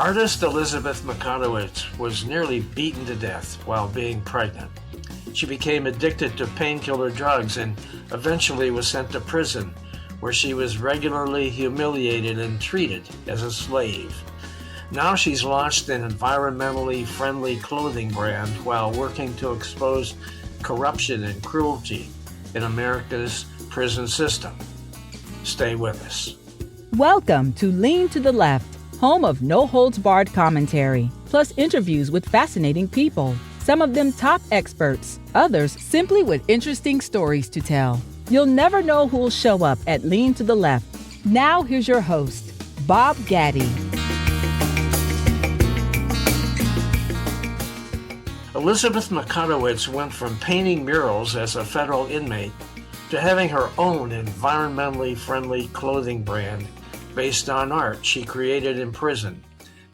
Artist Elizabeth Mikotowicz was nearly beaten to death while being pregnant. She became addicted to painkiller drugs and eventually was sent to prison, where she was regularly humiliated and treated as a slave. Now she's launched an environmentally friendly clothing brand while working to expose corruption and cruelty in America's prison system. Stay with us. Welcome to Lean to the Left, home of no-holds-barred commentary, plus interviews with fascinating people. Some of them top experts, others simply with interesting stories to tell. You'll never know who'll show up at Lean to the Left. Now here's your host, Bob Gaddy. Elizabeth Mikotowicz went from painting murals as a federal inmate to having her own environmentally friendly clothing brand based on art she created in prison.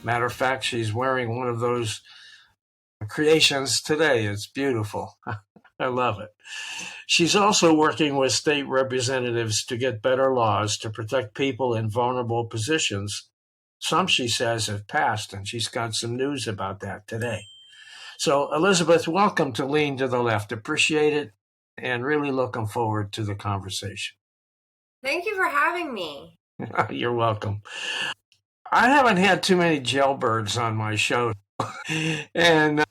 Matter of fact, she's wearing one of those creations today. It's beautiful. I love it. She's also working with state representatives to get better laws to protect people in vulnerable positions. Some, she says, have passed, and she's got some news about that today. So, Elizabeth, welcome to Lean to the Left. Appreciate it, and really looking forward to the conversation. Thank you for having me. You're welcome. I haven't had too many jailbirds on my show, and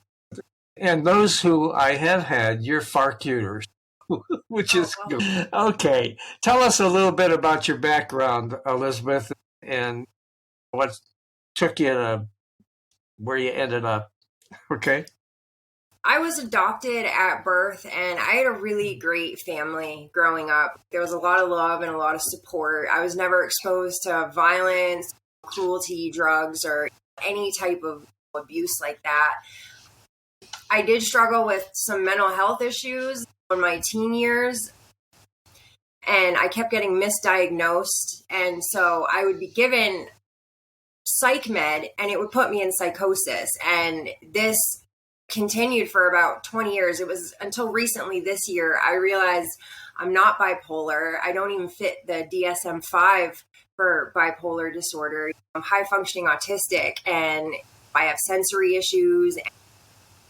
those who I have had, you're far cuter, which is good. Okay, tell us a little bit about your background, Elizabeth, and what took you to where you ended up. Okay. I was adopted at birth, and I had a really great family growing up. There was a lot of love and a lot of support. I was never exposed to violence, cruelty, drugs, or any type of abuse like that. I did struggle with some mental health issues in my teen years, and I kept getting misdiagnosed. And so I would be given psych med, and it would put me in psychosis. And this continued for about 20 years. It was until recently this year I realized I'm not bipolar. I don't even fit the DSM-5 for bipolar disorder. I'm high functioning autistic, and I have sensory issues.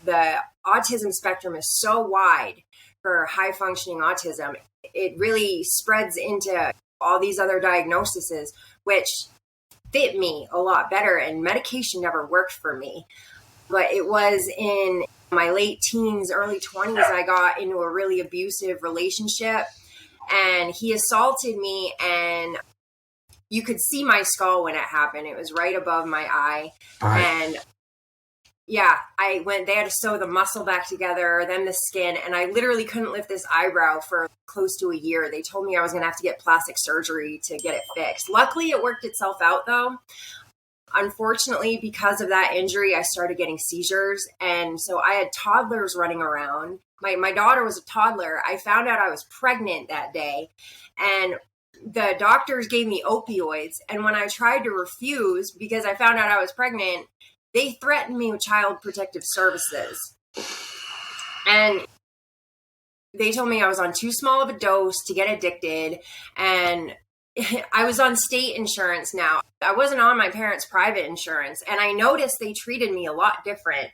The autism spectrum is so wide for high functioning autism. It really spreads into all these other diagnoses, which fit me a lot better, and medication never worked for me. But it was in my late teens, early 20s, I got into a really abusive relationship, and he assaulted me, and you could see my skull when it happened. It was right above my eye. And yeah, they had to sew the muscle back together, then the skin, and I literally couldn't lift this eyebrow for close to a year. They told me I was going to have to get plastic surgery to get it fixed. Luckily, it worked itself out, though. Unfortunately, because of that injury, I started getting seizures. And so I had toddlers running around. My daughter was a toddler. I found out I was pregnant that day, and the doctors gave me opioids. And when I tried to refuse because I found out I was pregnant, they threatened me with Child Protective Services. And they told me I was on too small of a dose to get addicted. And I was on state insurance now. I wasn't on my parents' private insurance. And I noticed they treated me a lot different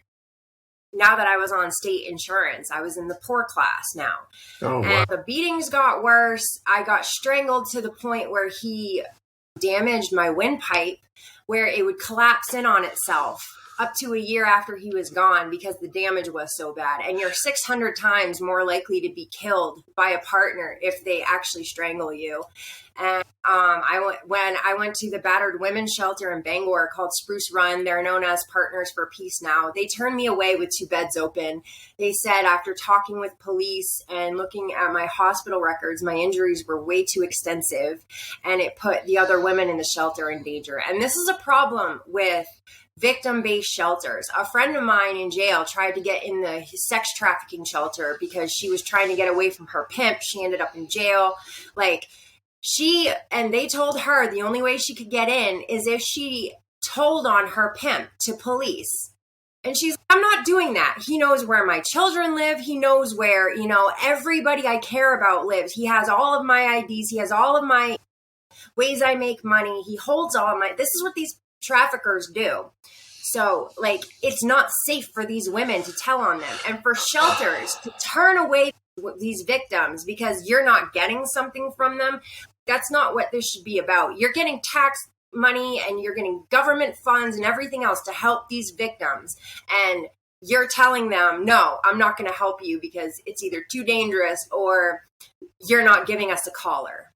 now that I was on state insurance. I was in the poor class now. Oh, wow. And the beatings got worse. I got strangled to the point where he damaged my windpipe, where it would collapse in on itself up to a year after he was gone because the damage was so bad. And you're 600 times more likely to be killed by a partner if they actually strangle you. And when I went to the battered women's shelter in Bangor called Spruce Run, they're known as Partners for Peace now. They turned me away with 2 beds open. They said after talking with police and looking at my hospital records, my injuries were way too extensive, and it put the other women in the shelter in danger. And this is a problem with victim-based shelters. A friend of mine in jail tried to get in the sex trafficking shelter because she was trying to get away from her pimp. She ended up in jail. They told her the only way she could get in is if she told on her pimp to police. And she's like, I'm not doing that. He knows where my children live. He knows where, everybody I care about lives. He has all of my IDs. He has all of my ways I make money. He holds all of my, this is what these traffickers do. So, like, it's not safe for these women to tell on them, and for shelters to turn away these victims because you're not getting something from them. That's not what this should be about. You're getting tax money and you're getting government funds and everything else to help these victims. And you're telling them, no, I'm not going to help you because it's either too dangerous or you're not giving us a collar.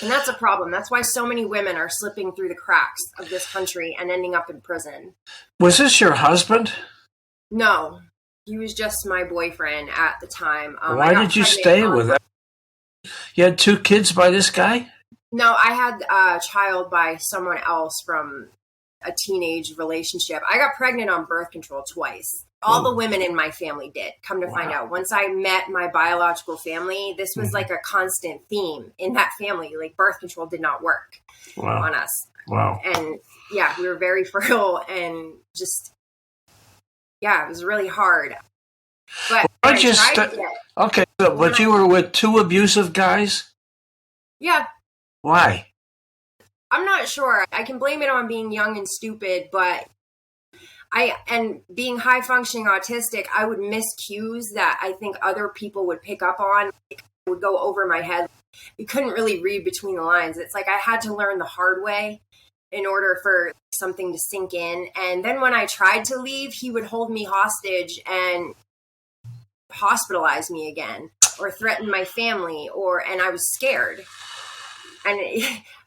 And that's a problem. That's why so many women are slipping through the cracks of this country and ending up in prison. Was this your husband? No, he was just my boyfriend at the time. Why did you stay with him? You had 2 kids by this guy? No, I had a child by someone else from a teenage relationship. I got pregnant on birth control twice. All the women in my family did, come to find out. Once I met my biological family, this was like a constant theme in that family. Like, birth control did not work on us. Wow. And yeah, we were very fertile and just, yeah, it was really hard. But but you were with 2 abusive guys? Yeah. Why? I'm not sure. I can blame it on being young and stupid, but and being high functioning autistic, I would miss cues that I think other people would pick up on. It would go over my head. You couldn't really read between the lines. It's like I had to learn the hard way in order for something to sink in. And then when I tried to leave, he would hold me hostage and hospitalize me again or threaten my family, and I was scared. And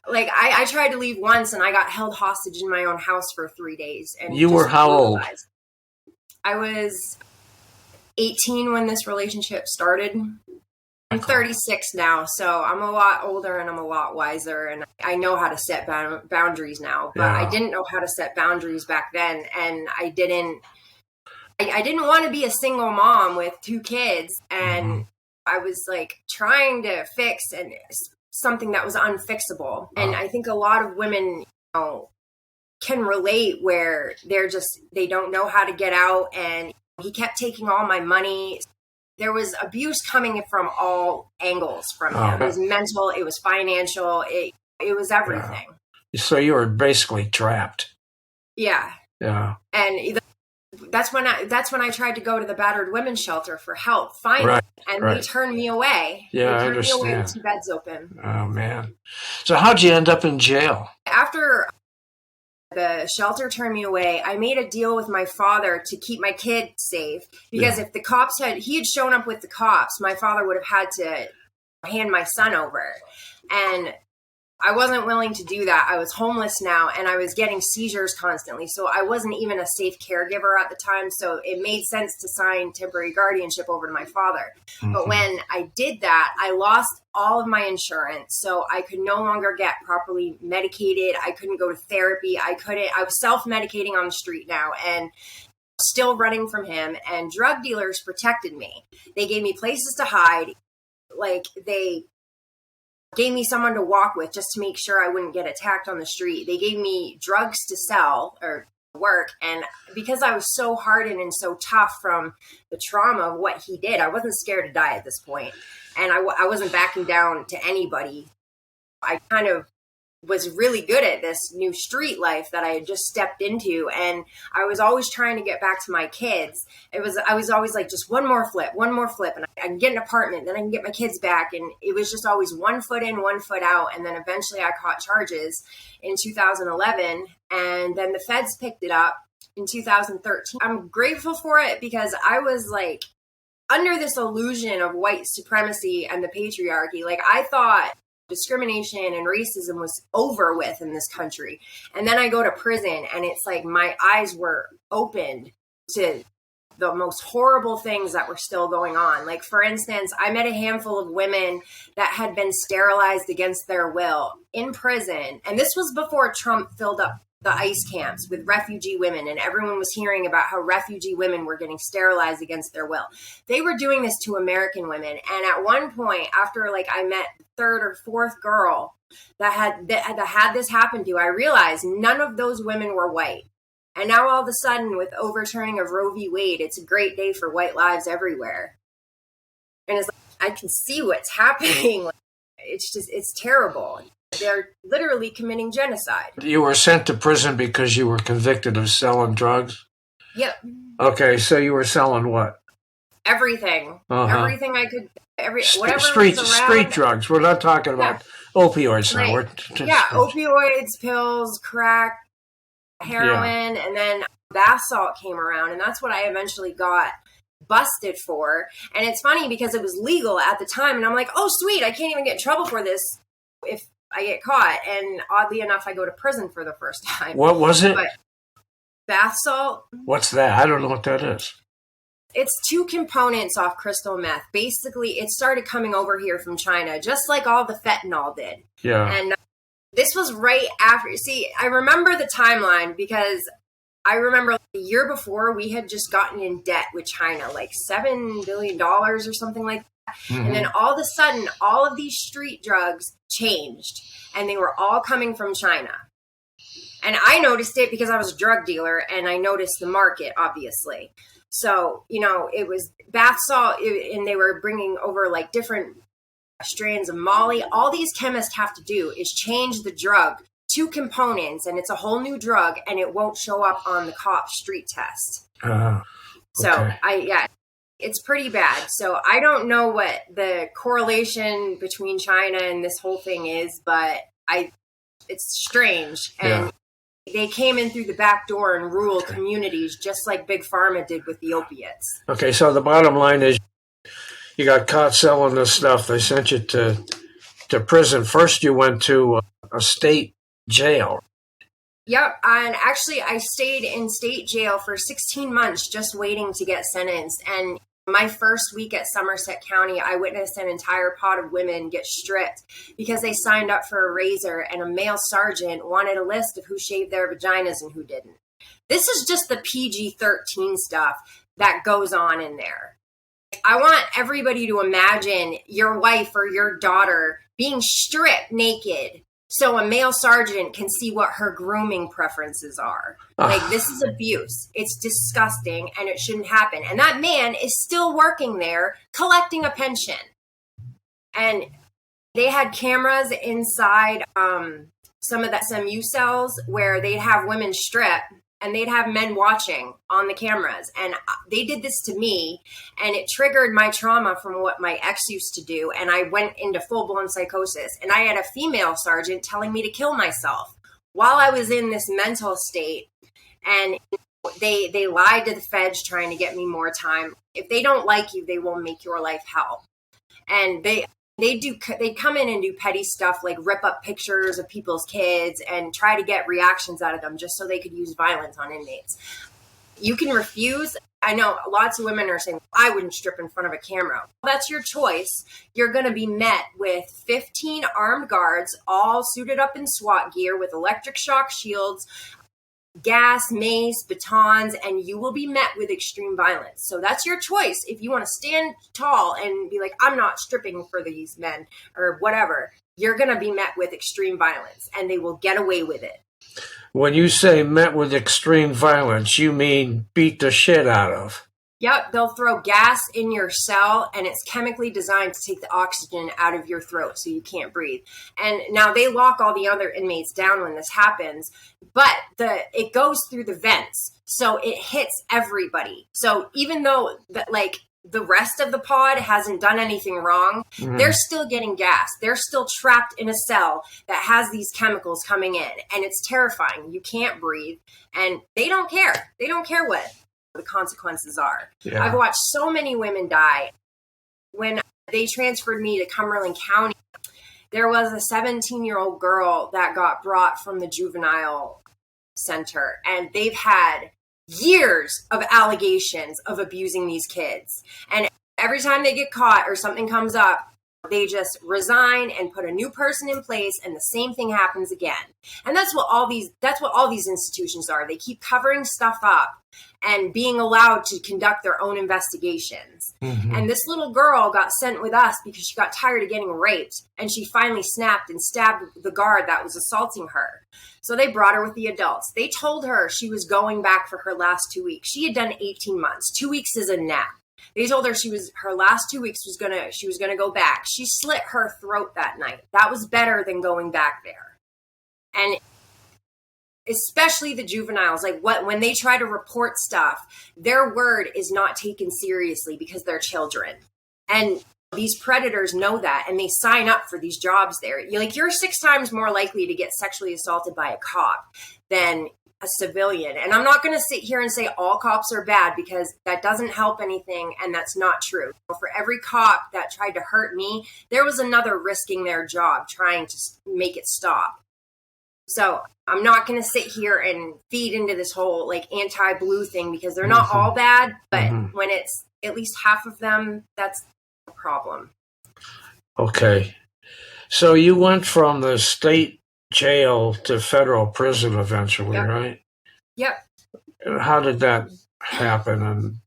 like I tried to leave once and I got held hostage in my own house for 3 days. And you were how old? I was 18 when this relationship started. I'm 36 now, so I'm a lot older and I'm a lot wiser, and I know how to set boundaries now. But I didn't know how to set boundaries back then, and I didn't want to be a single mom with 2 kids, and I was like trying to fix something that was unfixable. And I think a lot of women, can relate where they don't know how to get out. And he kept taking all my money. There was abuse coming from all angles from him. It was mental, it was financial, it was everything. So you were basically trapped. Yeah. Yeah. And that's when I tried to go to the battered women's shelter for help finally, they turned me away. Yeah, they I turned understand. me away with 2 beds open. Oh man! So how'd you end up in jail? After the shelter turned me away, I made a deal with my father to keep my kid safe because if the cops had shown up with the cops, my father would have had to hand my son over, and I wasn't willing to do that. I was homeless now and I was getting seizures constantly. So I wasn't even a safe caregiver at the time. So it made sense to sign temporary guardianship over to my father. But when I did that, I lost all of my insurance. So I could no longer get properly medicated. I couldn't go to therapy. I was self-medicating on the street now and still running from him. And drug dealers protected me. They gave me places to hide. Like, they gave me someone to walk with just to make sure I wouldn't get attacked on the street. They gave me drugs to sell or work. And because I was so hardened and so tough from the trauma of what he did, I wasn't scared to die at this point. And I wasn't backing down to anybody. I kind of was really good at this new street life that I had just stepped into. And I was always trying to get back to my kids. I was always like, just one more flip. And I can get an apartment, then I can get my kids back. And it was just always 1 foot in, 1 foot out. And then eventually I caught charges in 2011. And then the feds picked it up in 2013. I'm grateful for it because I was like under this illusion of white supremacy and the patriarchy. Like, I thought discrimination and racism was over with in this country. And then I go to prison and it's like my eyes were opened to the most horrible things that were still going on. Like, for instance, I met a handful of women that had been sterilized against their will in prison. And this was before Trump filled up the ICE camps with refugee women, and everyone was hearing about how refugee women were getting sterilized against their will. They were doing this to American women. And at one point, after like I met the 3rd or 4th girl that had this happen to, I realized none of those women were white. And now all of a sudden, with overturning of Roe v. Wade, it's a great day for white lives everywhere. And it's like, I can see what's happening. It's terrible. they're literally committing genocide. You were sent to prison because you were convicted of selling drugs? Yep. Okay, so you were selling what? Everything. Everything I could, whatever street was around. Street drugs. We're not talking about opioids now. Right. Opioids, pills, crack, heroin, and then bath salt came around, and that's what I eventually got busted for. And it's funny because it was legal at the time, and I'm like, oh sweet, I can't even get in trouble for this if I get caught. And oddly enough, I go to prison for the first time. What was it? But bath salt. What's that? I don't know what that is. It's 2 components off crystal meth. Basically, it started coming over here from China, just like all the fentanyl did. Yeah. And this was right after. See, I remember the timeline because I remember the year before we had just gotten in debt with China, like $7 billion or something like that. Mm-hmm. And then all of a sudden, all of these street drugs changed, and they were all coming from China. And I noticed it because I was a drug dealer, and I noticed the market, obviously. So, it was bath salt, and they were bringing over like different strands of Molly. All these chemists have to do is change the drug, 2 components, and it's a whole new drug, and it won't show up on the cop street test. Okay. So, it's pretty bad. So I don't know what the correlation between China and this whole thing is, but it's strange. And they came in through the back door in rural communities, just like Big Pharma did with the opiates. Okay, so the bottom line is you got caught selling this stuff. They sent you to prison. First, you went to a state jail. Yep, and actually I stayed in state jail for 16 months just waiting to get sentenced. And my first week at Somerset County, I witnessed an entire pod of women get stripped because they signed up for a razor, and a male sergeant wanted a list of who shaved their vaginas and who didn't. This is just the PG-13 stuff that goes on in there. I want everybody to imagine your wife or your daughter being stripped naked so a male sergeant can see what her grooming preferences are. Like, this is abuse. It's disgusting, and it shouldn't happen. And that man is still working there, collecting a pension. And they had cameras inside some of the SMU cells where they'd have women strip, and they'd have men watching on the cameras. And they did this to me, and it triggered my trauma from what my ex used to do. And I went into full-blown psychosis. And I had a female sergeant telling me to kill myself while I was in this mental state. And they lied to the feds trying to get me more time. If they don't like you, they will make your life hell. And they come in and do petty stuff like rip up pictures of people's kids and try to get reactions out of them just so they could use violence on inmates. You can refuse. I know lots of women are saying, I wouldn't strip in front of a camera. Well, that's your choice. You're going to be met with 15 armed guards, all suited up in SWAT gear with electric shock shields, gas, mace, batons, and you will be met with extreme violence. So that's your choice. If you want to stand tall and be like, I'm not stripping for these men or whatever, you're going to be met with extreme violence, and they will get away with it. When you say met with extreme violence, you mean beat the shit out of? Yep, they'll throw gas in your cell, and it's chemically designed to take the oxygen out of your throat so you can't breathe. And now they lock all the other inmates down when this happens, but it goes through the vents, so it hits everybody. So even though the rest of the pod hasn't done anything wrong, they're still getting gas. They're still trapped in a cell that has these chemicals coming in, and it's terrifying. You can't breathe, and they don't care. They don't care what the consequences are. Yeah. I've watched so many women die. When they transferred me to Cumberland County, there was a 17-year-old girl that got brought from the juvenile center, and they've had years of allegations of abusing these kids. And every time they get caught or something comes up, they just resign and put a new person in place, and the same thing happens again. And that's what all these institutions are. They keep covering stuff up and being allowed to conduct their own investigations. Mm-hmm. And this little girl got sent with us because she got tired of getting raped, and she finally snapped and stabbed the guard that was assaulting her. So they brought her with the adults. They told her she was going back for her last 2 weeks. She had done 18 months. 2 weeks is a nap. They told her her last 2 weeks she was gonna go back. She slit her throat that night. That was better than going back there. And especially the juveniles, like when they try to report stuff, their word is not taken seriously because they're children. And these predators know that, and they sign up for these jobs there. You're 6 times more likely to get sexually assaulted by a cop than a civilian. And I'm not going to sit here and say all cops are bad, because that doesn't help anything, and that's not true. For every cop that tried to hurt me, there was another risking their job trying to make it stop. So I'm not going to sit here and feed into this whole anti-blue thing, because they're not all bad, but when it's at least half of them, that's a problem. Okay. So you went from the state jail to federal prison eventually, Yep. right? Yep. How did that happen? And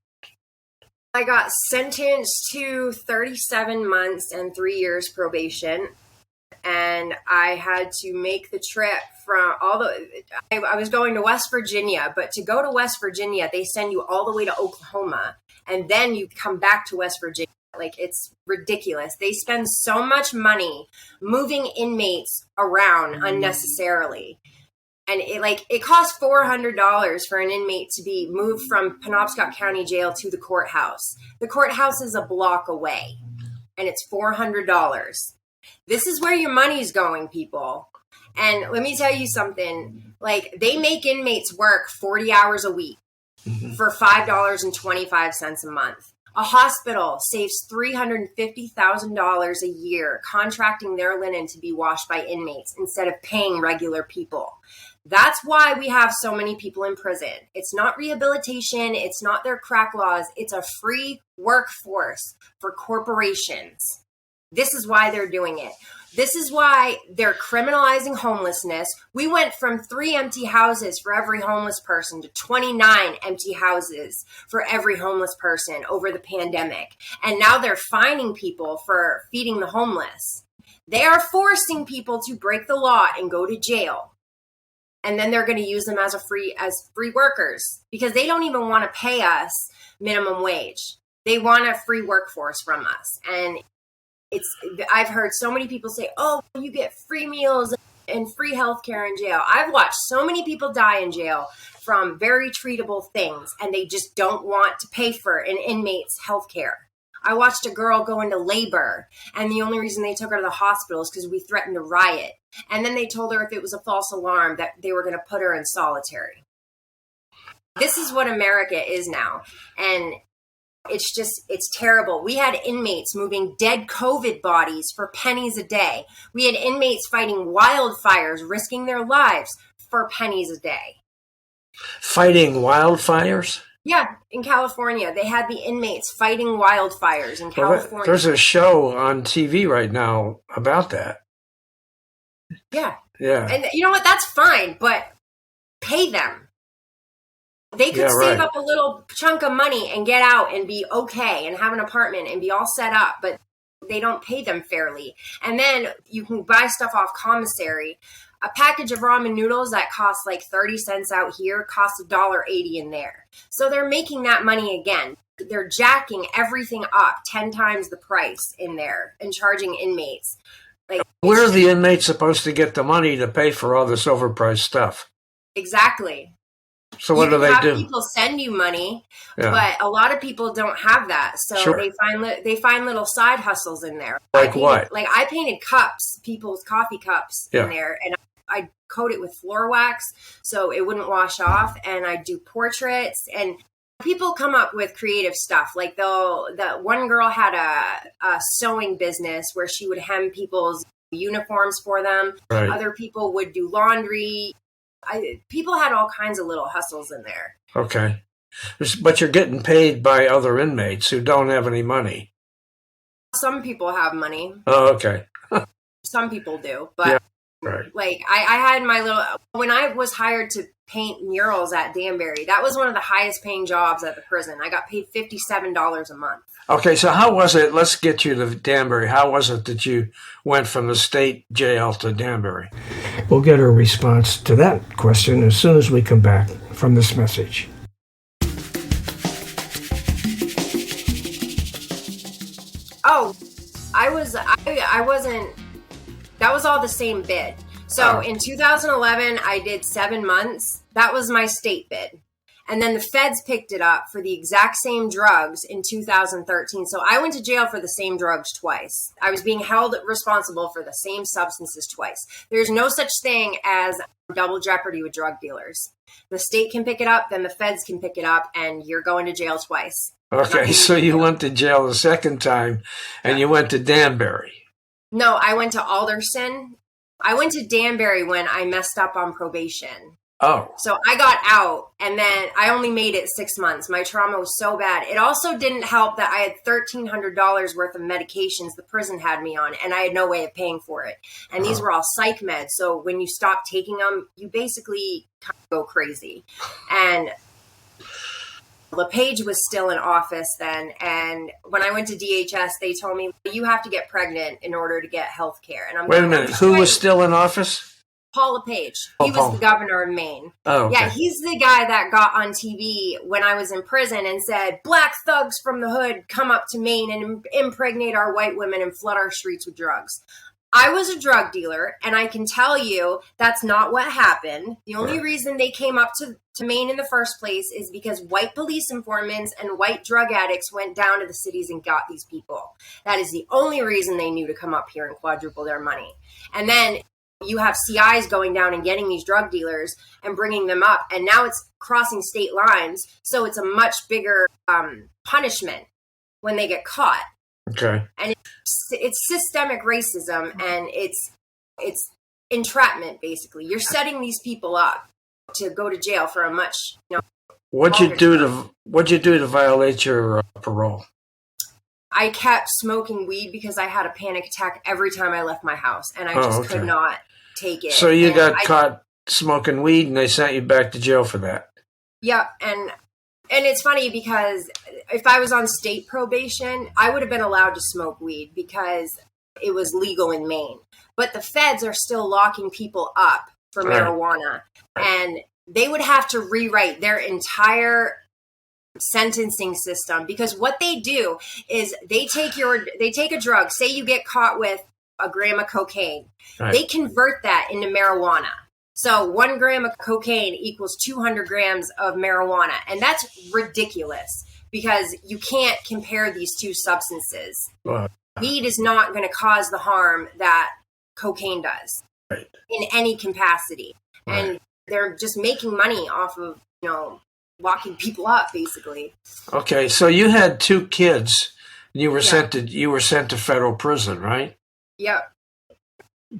I got sentenced to 37 months and 3 years probation. And I had to make the trip from I was going to West Virginia, but to go to West Virginia, they send you all the way to Oklahoma, and then you come back to West Virginia. It's ridiculous. They spend so much money moving inmates around unnecessarily. And it costs $400 for an inmate to be moved from Penobscot County Jail to the courthouse. The courthouse is a block away, and it's $400. This is where your money's going, people. And let me tell you something. They make inmates work 40 hours a week for $5.25 a month. A hospital saves $350,000 a year contracting their linen to be washed by inmates instead of paying regular people. That's why we have so many people in prison. It's not rehabilitation. It's not their crack laws. It's a free workforce for corporations. This is why they're doing it. This is why they're criminalizing homelessness. We went from 3 empty houses for every homeless person to 29 empty houses for every homeless person over the pandemic. And now they're fining people for feeding the homeless. They are forcing people to break the law and go to jail. And then they're going to use them as free workers, because they don't even want to pay us minimum wage. They want a free workforce from us. And I've heard so many people say, oh, you get free meals and free healthcare in jail. I've watched so many people die in jail from very treatable things, and they just don't want to pay for an inmate's healthcare. I watched a girl go into labor, and the only reason they took her to the hospital is because we threatened to riot. And then they told her if it was a false alarm that they were going to put her in solitary. This is what America is now. And it's terrible. We had inmates moving dead COVID bodies for pennies a day. We had inmates fighting wildfires, risking their lives for pennies a day. Fighting wildfires? Yeah, in California. They had the inmates fighting wildfires in California. There's a show on TV right now about that. Yeah. Yeah. And you know what? That's fine, but pay them. They could save up a little chunk of money and get out and be okay and have an apartment and be all set up, but they don't pay them fairly. And then you can buy stuff off commissary. A package of ramen noodles that costs 30 cents out here costs $1.80 in there. So they're making that money again. They're jacking everything up 10 times the price in there and charging inmates. Where are the inmates supposed to get the money to pay for all this overpriced stuff? Exactly. So what do they do? People send you money, but a lot of people don't have that. So they find little side hustles in there. What? I painted cups, people's coffee cups in there, and I coat it with floor wax so it wouldn't wash off. And I do portraits, and people come up with creative stuff. One girl had a sewing business where she would hem people's uniforms for them. Right. Other people would do laundry. People had all kinds of little hustles in there. Okay. But you're getting paid by other inmates who don't have any money. Some people have money. Oh, okay. Some people do. But I had my little, when I was hired to paint murals at Danbury, that was one of the highest paying jobs at the prison. I got paid $57 a month. Okay, so how was it? Let's get you to Danbury. How was it that you went from the state jail to Danbury? We'll get a response to that question as soon as we come back from this message. I wasn't, that was all the same bid. So in 2011, I did 7 months. That was my state bid. And then the feds picked it up for the exact same drugs in 2013. So I went to jail for the same drugs twice. I was being held responsible for the same substances twice. There's no such thing as double jeopardy with drug dealers. The state can pick it up, then the feds can pick it up, and you're going to jail twice. Okay, so you went to jail the second time, and you went to Danbury. No, I went to Alderson. I went to Danbury when I messed up on probation. Oh. So I got out, and then I only made it 6 months. My trauma was so bad. It also didn't help that I had $1,300 worth of medications the prison had me on, and I had no way of paying for it. And these were all psych meds. So when you stop taking them, you basically kind of go crazy. And LePage was still in office then. And when I went to DHS, they told me, you have to get pregnant in order to get health care. And I'm Wait a minute. Who was still in office? Paul LePage. He was the governor of Maine. Oh, okay. Yeah, he's the guy that got on TV when I was in prison and said, black thugs from the hood come up to Maine and impregnate our white women and flood our streets with drugs. I was a drug dealer, and I can tell you that's not what happened. The only reason they came up to Maine in the first place is because white police informants and white drug addicts went down to the cities and got these people. That is the only reason they knew to come up here and quadruple their money. And then you have CIs going down and getting these drug dealers and bringing them up. And now it's crossing state lines. So it's a much bigger punishment when they get caught. Okay. And it's systemic racism, and it's entrapment, basically. You're setting these people up to go to jail for a much, What'd you do to violate your parole? I kept smoking weed because I had a panic attack every time I left my house, and I just could not take it. So you got caught smoking weed, and they sent you back to jail for that. Yep, and it's funny because if I was on state probation, I would have been allowed to smoke weed because it was legal in Maine. But the feds are still locking people up for marijuana, and they would have to rewrite their entire sentencing system, because what they do is they take a drug, say you get caught with a gram of cocaine, they convert that into marijuana. So 1 gram of cocaine equals 200 grams of marijuana, and that's ridiculous because you can't compare these two substances. Weed is not going to cause the harm that cocaine does in any capacity, and they're just making money off of locking people up, basically. Okay, so you had 2 kids. And you were sent to federal prison, right? Yep.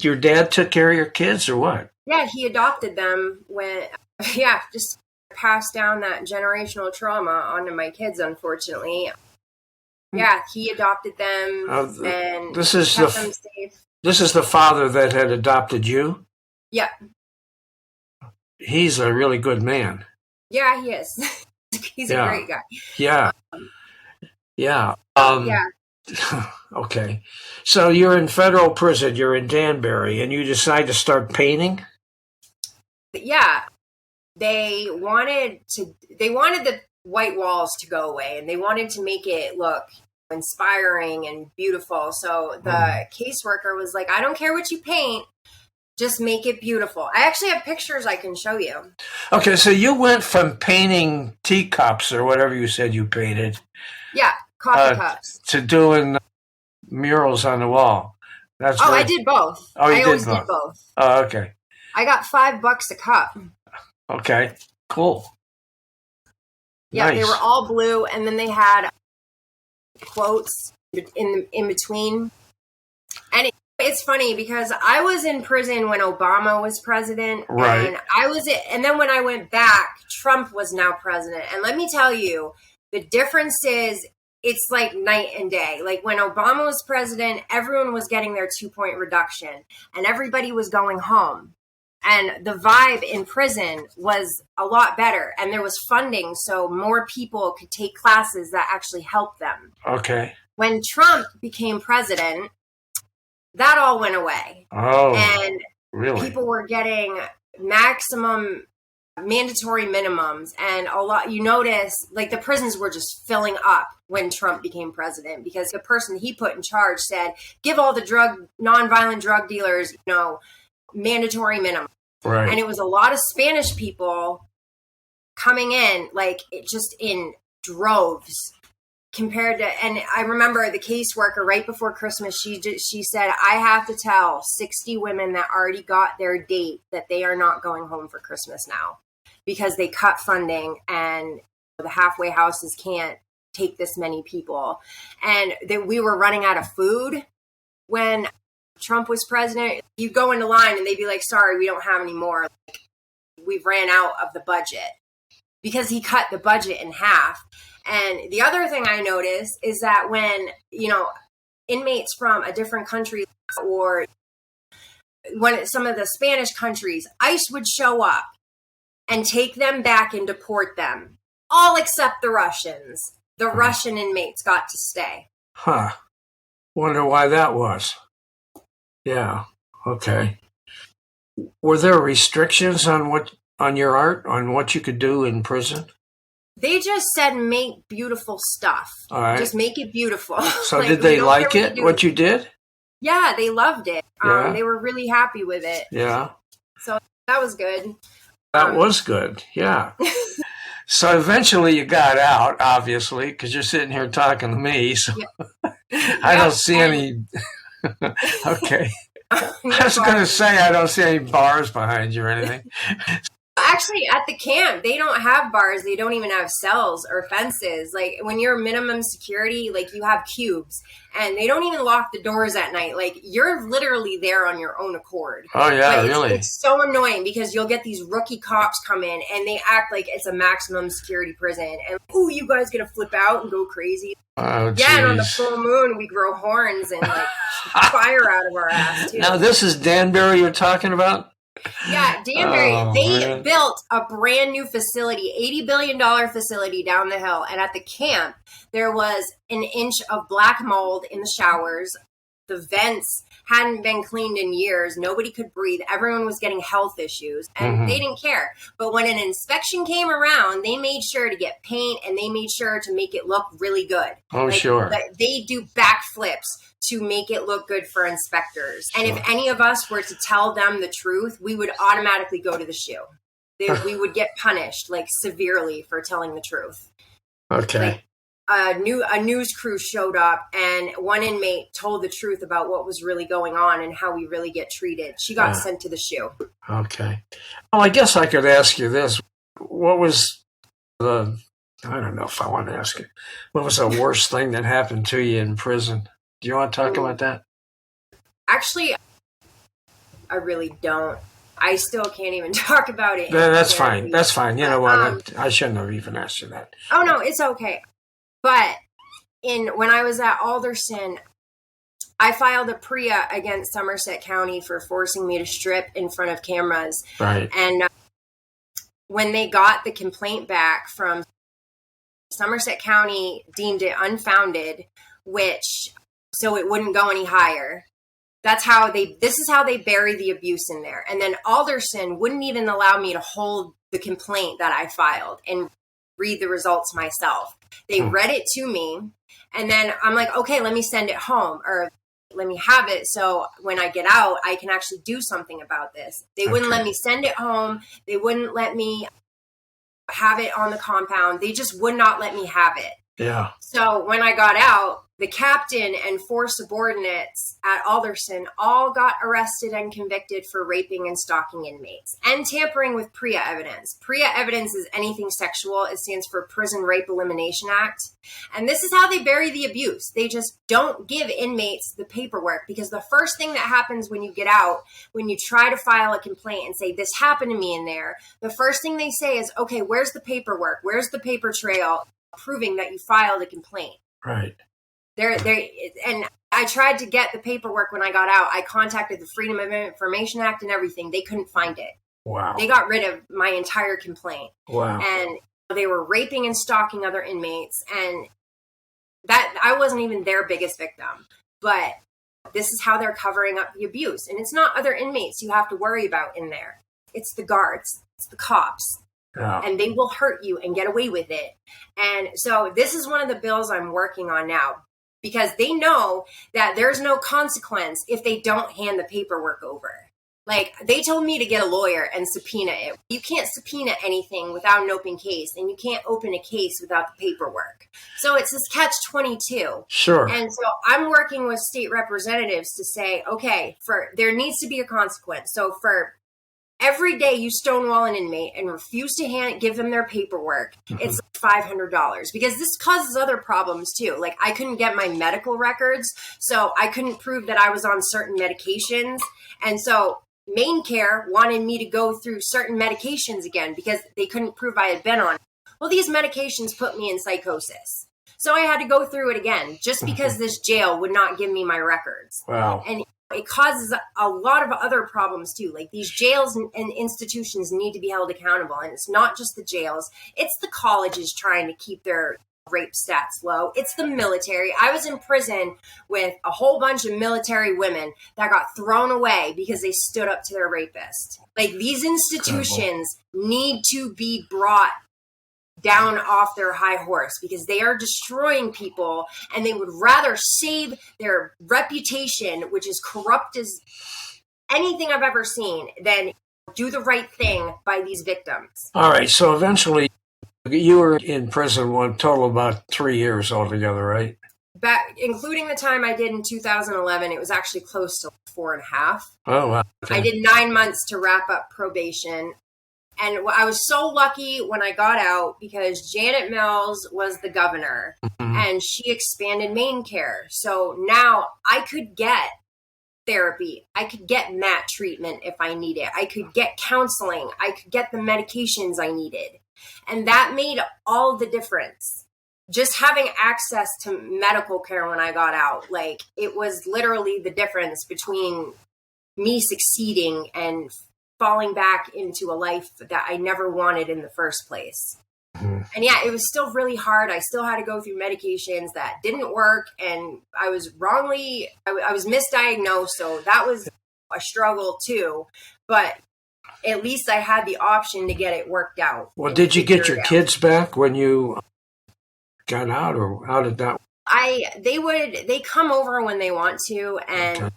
Your dad took care of your kids, or what? Yeah, he adopted them just passed down that generational trauma onto my kids, unfortunately. Yeah, he adopted them and this is kept them safe. This is the father that had adopted you? Yep. He's a really good man. Yeah, he is. He's a great guy. Yeah. Yeah. Okay. So you're in federal prison, you're in Danbury, and you decide to start painting? Yeah. They wanted the white walls to go away, and they wanted to make it look inspiring and beautiful. So the caseworker was like, I don't care what you paint, just make it beautiful. I actually have pictures I can show you. Okay, so you went from painting teacups or whatever you said you painted. Yeah, coffee cups. To doing murals on the wall. I did both. I always did both. Oh, okay. I got $5 a cup. Okay, cool. Yeah, nice. They were all blue, and then they had quotes in between. And it's funny because I was in prison when Obama was president, right? And then when I went back, Trump was now president. And let me tell you, the difference is it's like night and day. Like when Obama was president, everyone was getting their 2-point reduction, and everybody was going home. And the vibe in prison was a lot better, and there was funding, so more people could take classes that actually helped them. Okay. When Trump became president, that all went away. Oh, and really? People were getting maximum mandatory minimums, and a lot, you notice like the prisons were just filling up when Trump became president, because the person he put in charge said, give all the nonviolent drug dealers, mandatory minimum. Right. And it was a lot of Spanish people coming in, like just in droves compared to, and I remember the caseworker right before Christmas, she said, I have to tell 60 women that already got their date that they are not going home for Christmas now because they cut funding and the halfway houses can't take this many people. And that we were running out of food when Trump was president. You go into line and they'd be like, sorry, we don't have any more. Like, we've ran out of the budget, because he cut the budget in half. And the other thing I noticed is that when, inmates from a different country, or when some of the Spanish countries, ICE would show up and take them back and deport them, all except the Russians. The Russian inmates got to stay. Huh. Wonder why that was. Yeah. Okay. Were there restrictions on your art, on what you could do in prison? They just said, make beautiful stuff. All right. Just make it beautiful. So like, did they like it, what you did? Yeah, they loved it. Yeah. They were really happy with it. Yeah. So that was good. That was good. Yeah. So eventually you got out, obviously, because you're sitting here talking to me. So yeah. I don't see any. Okay. I was going to say I don't see any bars behind you or anything. Actually, at the camp, they don't have bars. They don't even have cells or fences. Like when you're minimum security, like you have cubes, and they don't even lock the doors at night. Like you're literally there on your own accord. Oh yeah, but really? It's so annoying because you'll get these rookie cops come in and they act like it's a maximum security prison. And you guys gonna flip out and go crazy? Oh, yeah, and on the full moon we grow horns and like fire out of our ass too. Now this is Danbury you're talking about? Yeah, Danbury, they man. built a brand new facility, $80 billion facility down the hill. And at the camp, there was an inch of black mold in the showers. The vents hadn't been cleaned in years. Nobody could breathe. Everyone was getting health issues, and they didn't care. But when an inspection came around, they made sure to get paint, and they made sure to make it look really good. Oh, sure. They do backflips to make it look good for inspectors. And if any of us were to tell them the truth, we would automatically go to the shoe. We would get punished, like, severely for telling the truth. Okay. Like, a news crew showed up, and one inmate told the truth about what was really going on and how we really get treated. She got sent to the shoe. Okay. Well, I guess I could ask you this. What was I don't know if I want to ask it. What was the worst thing that happened to you in prison? Do you want to talk about that? Actually, I really don't. I still can't even talk about it. That's fine. That's fine. You know what? I shouldn't have even asked you that. Oh, no, it's okay. But when I was at Alderson, I filed a PREA against Somerset County for forcing me to strip in front of cameras. Right. And when they got the complaint back from Somerset County, deemed it unfounded, so it wouldn't go any higher. This is how they bury the abuse in there. And then Alderson wouldn't even allow me to hold the complaint that I filed and read the results myself. They read it to me, and then I'm like, okay, let me send it home, or let me have it so when I get out, I can actually do something about this. They wouldn't let me send it home. They wouldn't let me have it on the compound. They just would not let me have it. Yeah. So when I got out, the captain and 4 subordinates at Alderson all got arrested and convicted for raping and stalking inmates and tampering with PREA evidence. PREA evidence is anything sexual. It stands for Prison Rape Elimination Act. And this is how they bury the abuse. They just don't give inmates the paperwork, because the first thing that happens when you get out, when you try to file a complaint and say, this happened to me in there, the first thing they say is, okay, where's the paperwork? Where's the paper trail proving that you filed a complaint? Right. And I tried to get the paperwork when I got out. I contacted the Freedom of Information Act and everything. They couldn't find it. Wow. They got rid of my entire complaint. Wow. And they were raping and stalking other inmates. And that I wasn't even their biggest victim. But this is how they're covering up the abuse. And it's not other inmates you have to worry about in there. it's the guards, it's the cops. Yeah. And they will hurt you and get away with it. And so this is one of the bills I'm working on now, because they know that there's no consequence if they don't hand the paperwork over. Like, they told me to get a lawyer and subpoena it. You can't subpoena anything without an open case, and you can't open a case without the paperwork. So it's this catch-22. Sure. And so I'm working with state representatives to say, okay, there needs to be a consequence. So for every day you stonewall an inmate and refuse to give them their paperwork, it's $500, because this causes other problems too. Like, I couldn't get my medical records, so I couldn't prove that I was on certain medications. And so Maine Care wanted me to go through certain medications again because they couldn't prove I had been on it. Well, these medications put me in psychosis. So I had to go through it again just because this jail would not give me my records. Wow. And it causes a lot of other problems too. Like, these jails and institutions need to be held accountable. And it's not just the jails. It's the colleges trying to keep their rape stats low. It's the military. I was in prison with a whole bunch of military women that got thrown away because they stood up to their rapist. Like, these institutions need to be brought down off their high horse, because they are destroying people, and they would rather save their reputation, which is corrupt as anything I've ever seen, than do the right thing by these victims. All right. So eventually you were in prison one total about 3 years altogether, right? Back, including the time I did in 2011, it was actually close to 4.5. Oh, wow. Okay. I did 9 months to wrap up probation. And I was so lucky when I got out, because Janet Mills was the governor, and she expanded Maine Care. So now I could get therapy. I could get MAT treatment if I need it. I could get counseling. I could get the medications I needed. And that made all the difference. Just having access to medical care when I got out, like, it was literally the difference between me succeeding and falling back into a life that I never wanted in the first place. And yeah, it was still really hard. I still had to go through medications that didn't work, and I was I was misdiagnosed. So that was a struggle too, but at least I had the option to get it worked out. Well, did you get your kids back when you got out, or how did that? They come over when they want to. And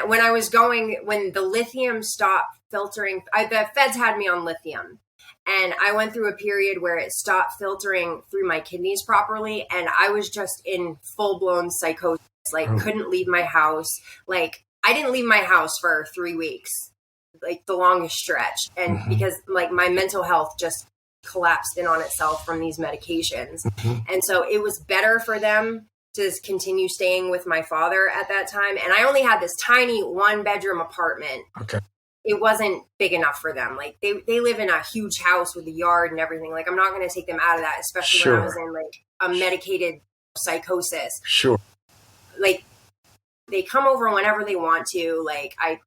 when the lithium stopped filtering, the feds had me on lithium, and I went through a period where it stopped filtering through my kidneys properly, and I was just in full-blown psychosis, couldn't leave my house. Like, I didn't leave my house for 3 weeks, like the longest stretch, and because like my mental health just collapsed in on itself from these medications. And so it was better for them to continue staying with my father at that time. And I only had this tiny 1-bedroom apartment. Okay. It wasn't big enough for them. Like, they live in a huge house with a yard and everything. Like, I'm not going to take them out of that, especially when I was in like a medicated psychosis. Sure. Like, they come over whenever they want to. Like, I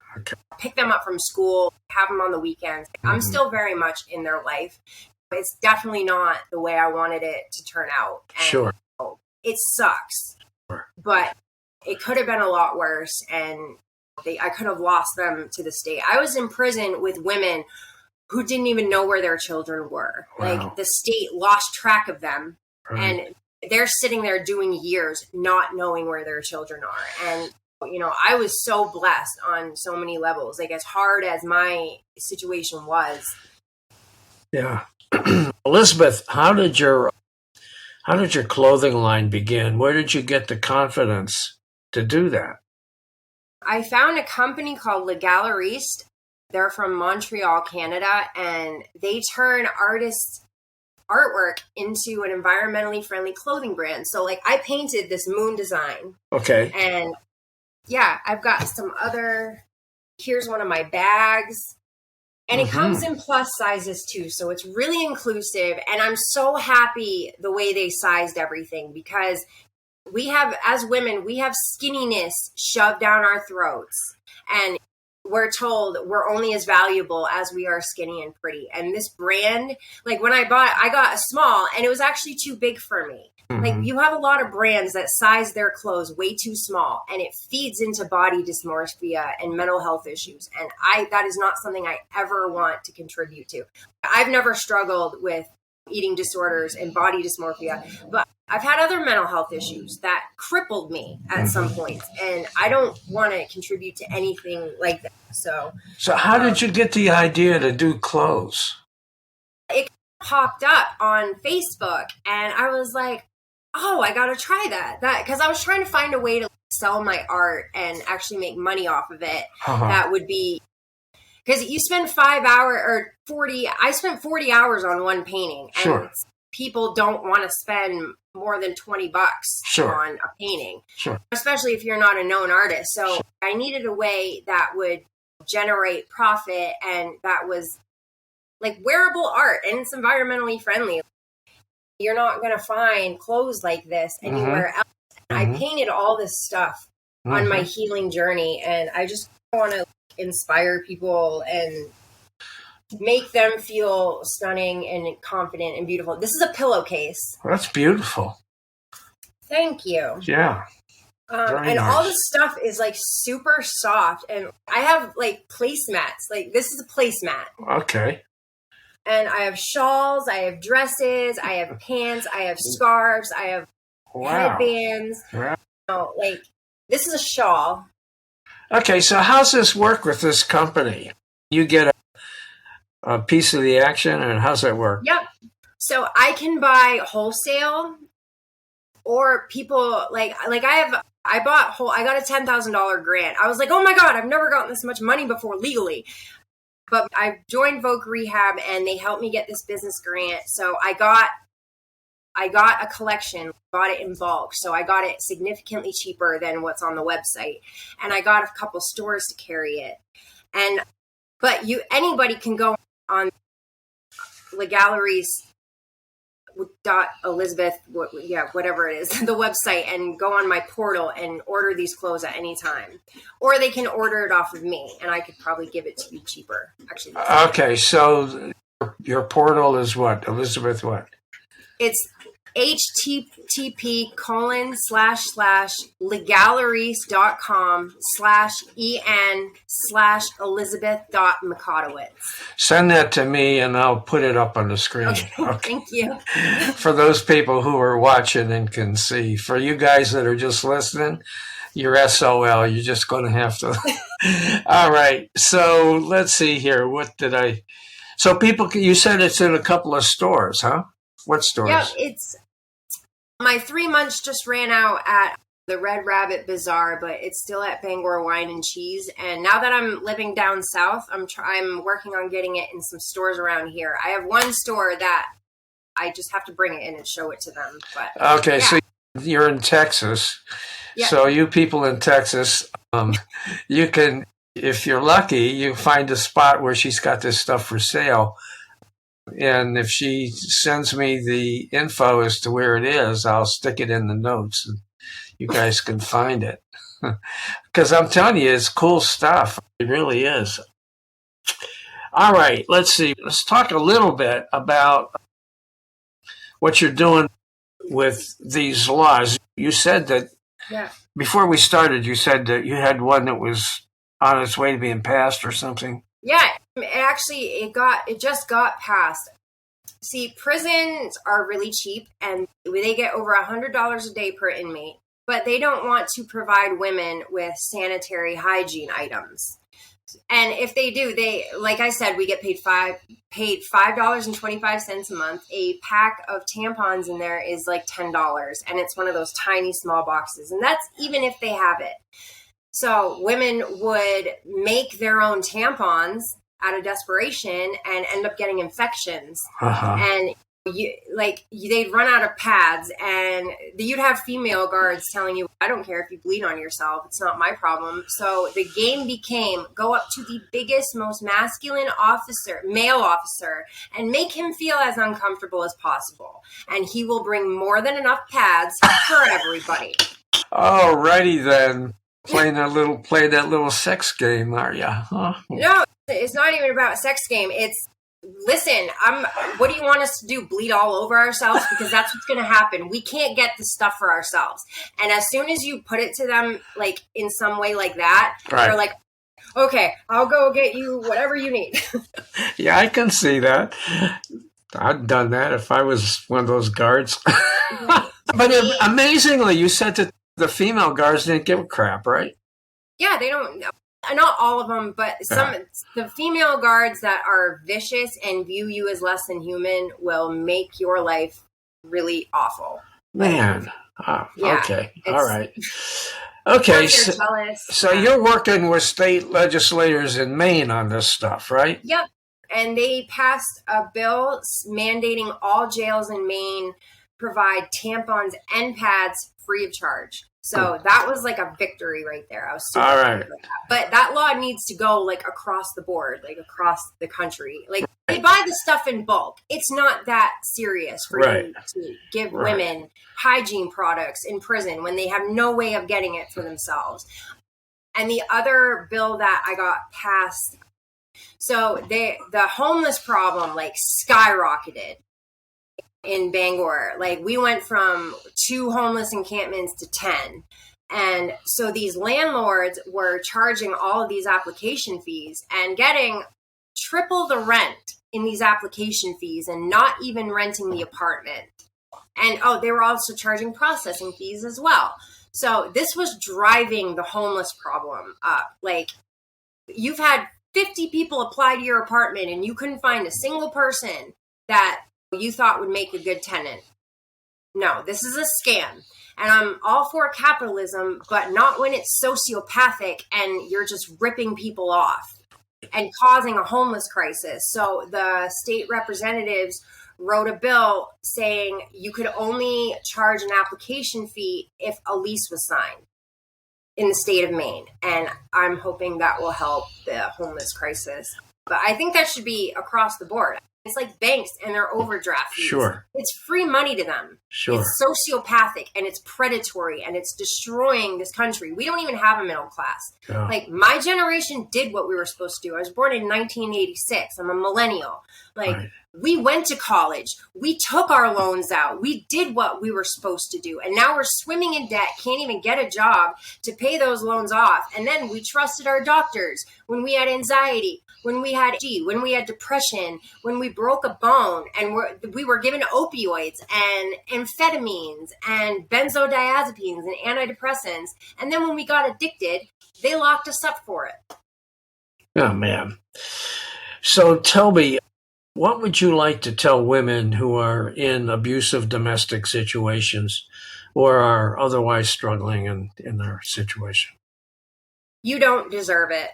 pick them up from school, have them on the weekends. I'm still very much in their life. It's definitely not the way I wanted it to turn out. And sure. It sucks, but it could have been a lot worse, and I could have lost them to the state. I was in prison with women who didn't even know where their children were. Wow. Like, the state lost track of them, and they're sitting there doing years not knowing where their children are. And, I was so blessed on so many levels. Like, as hard as my situation was. Yeah. Elizabeth, how did your clothing line begin? Where did you get the confidence to do that? I found a company called Le Galeriste. They're from Montreal, Canada, and they turn artists' artwork into an environmentally friendly clothing brand. So, like, I painted this moon design. Okay. And yeah, I've got some here's one of my bags. And it comes in plus sizes too, so it's really inclusive. And I'm so happy the way they sized everything, because as women, we have skinniness shoved down our throats. And we're told we're only as valuable as we are skinny and pretty. And this brand, like when I got a small, and it was actually too big for me. Like you have a lot of brands that size their clothes way too small, and it feeds into body dysmorphia and mental health issues. And that is not something I ever want to contribute to. I've never struggled with eating disorders and body dysmorphia, but I've had other mental health issues that crippled me at some points, and I don't want to contribute to anything like that. So how did you get the idea to do clothes? It popped up on Facebook, and I was like, oh, I got to try that because I was trying to find a way to sell my art and actually make money off of it. That would be, because you spend 5 hours or 40, I spent 40 hours on one painting, and people don't want to spend more than $20 on a painting, especially if you're not a known artist. So I needed a way that would generate profit, and that was like wearable art, and it's environmentally friendly. You're not going to find clothes like this anywhere else. And I painted all this stuff on my healing journey, and I just want to inspire people and make them feel stunning and confident and beautiful. This is a pillowcase. That's beautiful. Thank you. Yeah. And nice. All this stuff is like super soft, and I have like placemats. Like this is a placemat. Okay. And I have shawls, I have dresses, I have pants, I have scarves, I have headbands. Wow. Like, this is a shawl. Okay, so how's this work with this company? You get a piece of the action, and how's that work? Yep. So I can buy wholesale, or people, I got a $10,000 grant. I was like, oh my God, I've never gotten this much money before legally. But I joined Voc Rehab, and they helped me get this business grant. So I got a collection, bought it in bulk. So I got it significantly cheaper than what's on the website. And I got a couple stores to carry it. But anybody can go on Elizabeth, whatever it is, the website, and go on my portal and order these clothes at any time. Or they can order it off of me, and I could probably give it to you cheaper. Actually. Okay, so your portal is what? Elizabeth what? It's http://legalleries.com/en/Elizabeth.Mikotowicz. Send that to me, and I'll put it up on the screen. Okay. Thank you. For those people who are watching and can see. For you guys that are just listening, you're SOL. You're just going to have to. All right. So let's see here. So people, you said it's in a couple of stores, huh? What stores? Yeah, it's my 3 months just ran out at the Red Rabbit Bazaar, but it's still at Bangor Wine and Cheese. And now that I'm living down south, I'm working on getting it in some stores around here. I have one store that I just have to bring it in and show it to them. But okay, yeah. So you're in Texas. Yeah. So you people in Texas, you can, if you're lucky, you find a spot where she's got this stuff for sale. And if she sends me the info as to where it is, I'll stick it in the notes, and you guys can find it. Because I'm telling you, it's cool stuff. It really is. All right, let's see. Let's talk a little bit about what you're doing with these laws. You said that before we started, you said that you had one that was on its way to being passed or something. Yeah, it just got passed. See, prisons are really cheap, and they get over $100 a day per inmate, but they don't want to provide women with sanitary hygiene items. And if they do, like I said, we get paid $5.25 a month. A pack of tampons in there is like $10, and it's one of those tiny small boxes, and that's even if they have it. So women would make their own tampons out of desperation and end up getting infections. And they'd run out of pads, and you'd have female guards telling you, I don't care if you bleed on yourself. It's not my problem. So the game became go up to the biggest, most masculine male officer, and make him feel as uncomfortable as possible. And he will bring more than enough pads for everybody. All righty then. play that little sex game, are you? Huh? No, it's not even about a sex game. It's, listen, what do you want us to do? Bleed all over ourselves? Because that's what's going to happen. We can't get the stuff for ourselves. And as soon as you put it to them, like in some way like that, Right. They're like, okay, I'll go get you whatever you need. Yeah, I can see that. I'd done that if I was one of those guards. But amazingly, you said that the female guards didn't give a crap, right? Yeah, they don't. Not all of them, but the female guards that are vicious and view you as less than human will make your life really awful. Man. Oh, Yeah, okay. All right. Okay. So you're working with state legislators in Maine on this stuff, right? Yep. And they passed a bill mandating all jails in Maine provide tampons and pads free of charge. So that was like a victory right there. I was super happy about that. But that law needs to go like across the board, like across the country. Like they buy the stuff in bulk. It's not that serious for you to give women hygiene products in prison when they have no way of getting it for themselves. And the other bill that I got passed, so the homeless problem like skyrocketed in Bangor. Like we went from 2 homeless encampments to 10. And so these landlords were charging all of these application fees and getting triple the rent in these application fees and not even renting the apartment. And they were also charging processing fees as well. So this was driving the homeless problem up. Like you've had 50 people apply to your apartment and you couldn't find a single person that you thought would make a good tenant. No, this is a scam. And I'm all for capitalism, but not when it's sociopathic and you're just ripping people off and causing a homeless crisis. So the state representatives wrote a bill saying you could only charge an application fee if a lease was signed in the state of Maine. And I'm hoping that will help the homeless crisis. But I think that should be across the board. It's like banks and their overdraft fees. Sure. It's free money to them. Sure. It's sociopathic and it's predatory and it's destroying this country. We don't even have a middle class. Yeah. Like my generation did what we were supposed to do. I was born in 1986. I'm a millennial. Like we went to college. We took our loans out. We did what we were supposed to do. And now we're swimming in debt, can't even get a job to pay those loans off. And then we trusted our doctors when we had anxiety, when we had when we had depression, when we broke a bone, and we were given opioids and amphetamines and benzodiazepines and antidepressants. And then when we got addicted, they locked us up for it. Oh, man. So tell me, what would you like to tell women who are in abusive domestic situations or are otherwise struggling in their situation? You don't deserve it.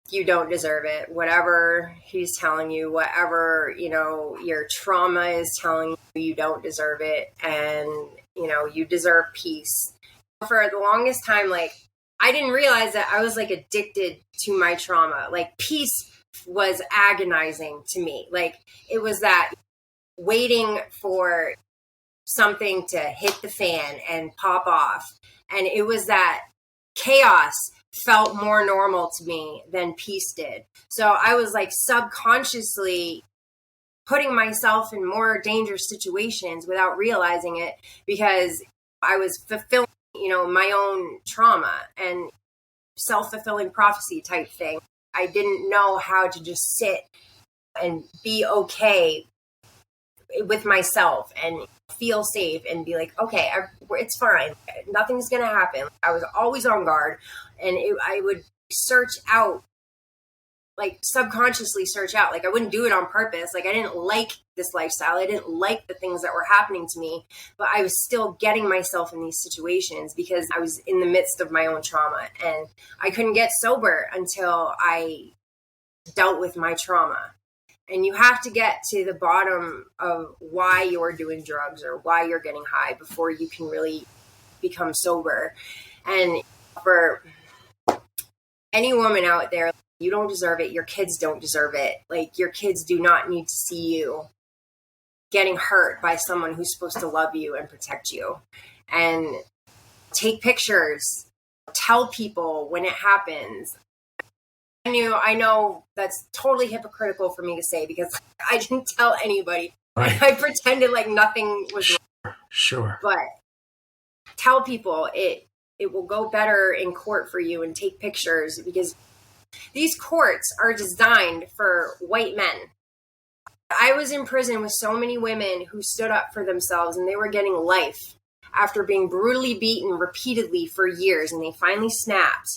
You don't deserve it. Whatever he's telling you, whatever, your trauma is telling you, you don't deserve it. And, you deserve peace. For the longest time, like, I didn't realize that I was like addicted to my trauma. Like peace was agonizing to me. Like it was that waiting for something to hit the fan and pop off. And it was that chaos felt more normal to me than peace did. So I was like subconsciously putting myself in more dangerous situations without realizing it because I was fulfilling, my own trauma and self-fulfilling prophecy type thing. I didn't know how to just sit and be okay with myself and feel safe and be like, okay, it's fine. Nothing's going to happen. I was always on guard and I would search out, like subconsciously search out, like I wouldn't do it on purpose. Like I didn't like this lifestyle. I didn't like the things that were happening to me, but I was still getting myself in these situations because I was in the midst of my own trauma and I couldn't get sober until I dealt with my trauma. And you have to get to the bottom of why you're doing drugs or why you're getting high before you can really become sober. And for any woman out there, you don't deserve it. Your kids don't deserve it. Like your kids do not need to see you getting hurt by someone who's supposed to love you and protect you. And take pictures tell people when it happens. I know that's totally hypocritical for me to say because I didn't tell anybody. Right. I pretended like nothing was wrong. Sure. But tell people it will go better in court for you, and take pictures, because these courts are designed for white men. I was in prison with so many women who stood up for themselves, and they were getting life after being brutally beaten repeatedly for years, and they finally snapped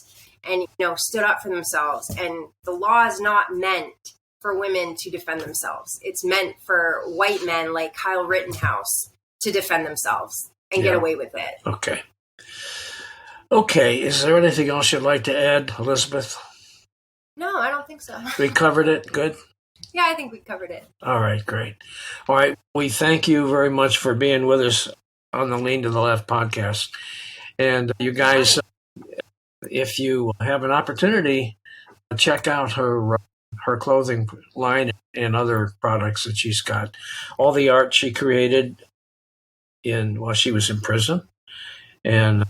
and stood up for themselves. And the law is not meant for women to defend themselves. It's meant for white men like Kyle Rittenhouse to defend themselves and get away with it. Okay. Is there anything else you'd like to add, Elizabeth? No, I don't think so. We covered it. Good. Yeah, I think we covered it. All right, great. All right, we thank you very much for being with us on the Lean to the Left podcast. And you guys, if you have an opportunity, check out her clothing line and other products that she's got. All the art she created while she was in prison, and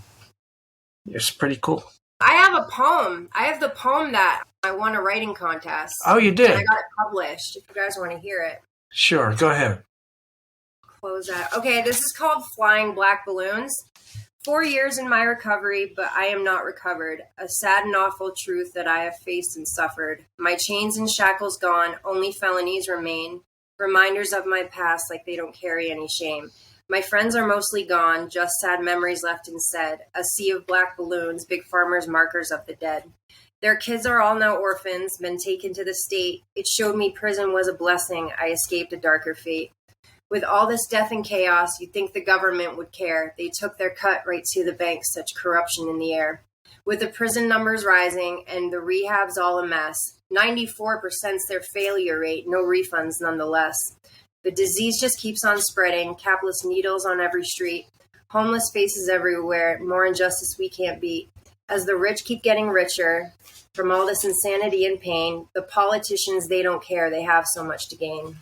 it's pretty cool. I have a poem. I have the poem that I won a writing contest. Oh, you did? And I got it published, if you guys want to hear it. Sure, go ahead. Close that. Okay, this is called Flying Black Balloons. 4 years in my recovery, but I am not recovered. A sad and awful truth that I have faced and suffered. My chains and shackles gone, only felonies remain. Reminders of my past like they don't carry any shame. My friends are mostly gone, just sad memories left instead. A sea of black balloons, big farmers' markers of the dead. Their kids are all now orphans, been taken to the state. It showed me prison was a blessing. I escaped a darker fate. With all this death and chaos, you'd think the government would care. They took their cut right to the bank, such corruption in the air. With the prison numbers rising and the rehabs all a mess, 94%'s their failure rate, no refunds nonetheless. The disease just keeps on spreading, capless needles on every street, homeless faces everywhere, more injustice we can't beat. As the rich keep getting richer from all this insanity and pain, the politicians, they don't care, they have so much to gain.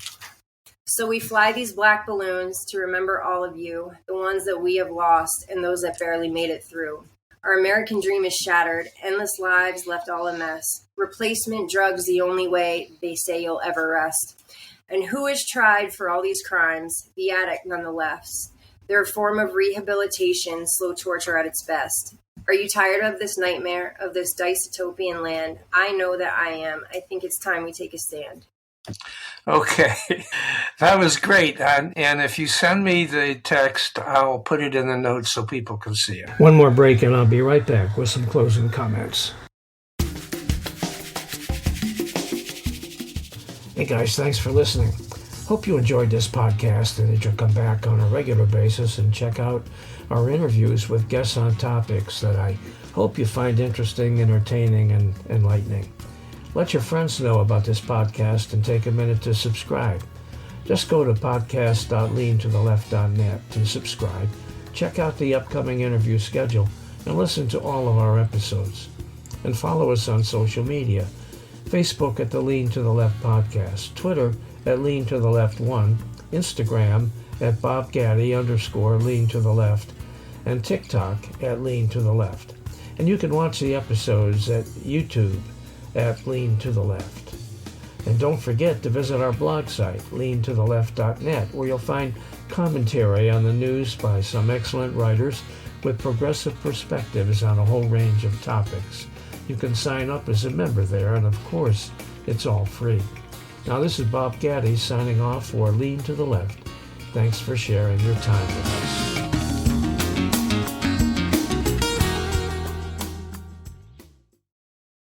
So we fly these black balloons to remember all of you, the ones that we have lost and those that barely made it through. Our American dream is shattered, endless lives left all a mess. Replacement drugs the only way they say you'll ever rest. And who is tried for all these crimes? The addict nonetheless. They're a form of rehabilitation, slow torture at its best. Are you tired of this nightmare, of this dystopian land? I know that I am. I think it's time we take a stand. Okay, that was great. And if you send me the text, I'll put it in the notes so people can see it. One more break and I'll be right back with some closing comments. Hey guys, thanks for listening. Hope you enjoyed this podcast and that you'll come back on a regular basis and check out our interviews with guests on topics that I hope you find interesting, entertaining, and enlightening. Let your friends know about this podcast and take a minute to subscribe. Just go to podcast.leantotheleft.net and subscribe. Check out the upcoming interview schedule and listen to all of our episodes. And follow us on social media. Facebook at the Lean to the Left Podcast, Twitter at Lean to the Left 1, Instagram at BobGaddy_Lean to the Left, and TikTok at Lean to the Left. And you can watch the episodes at YouTube at Lean to the Left. And don't forget to visit our blog site, leantotheleft.net, where you'll find commentary on the news by some excellent writers with progressive perspectives on a whole range of topics. You can sign up as a member there, and of course, it's all free. Now, this is Bob Gaddy signing off for Lean to the Left. Thanks for sharing your time with us.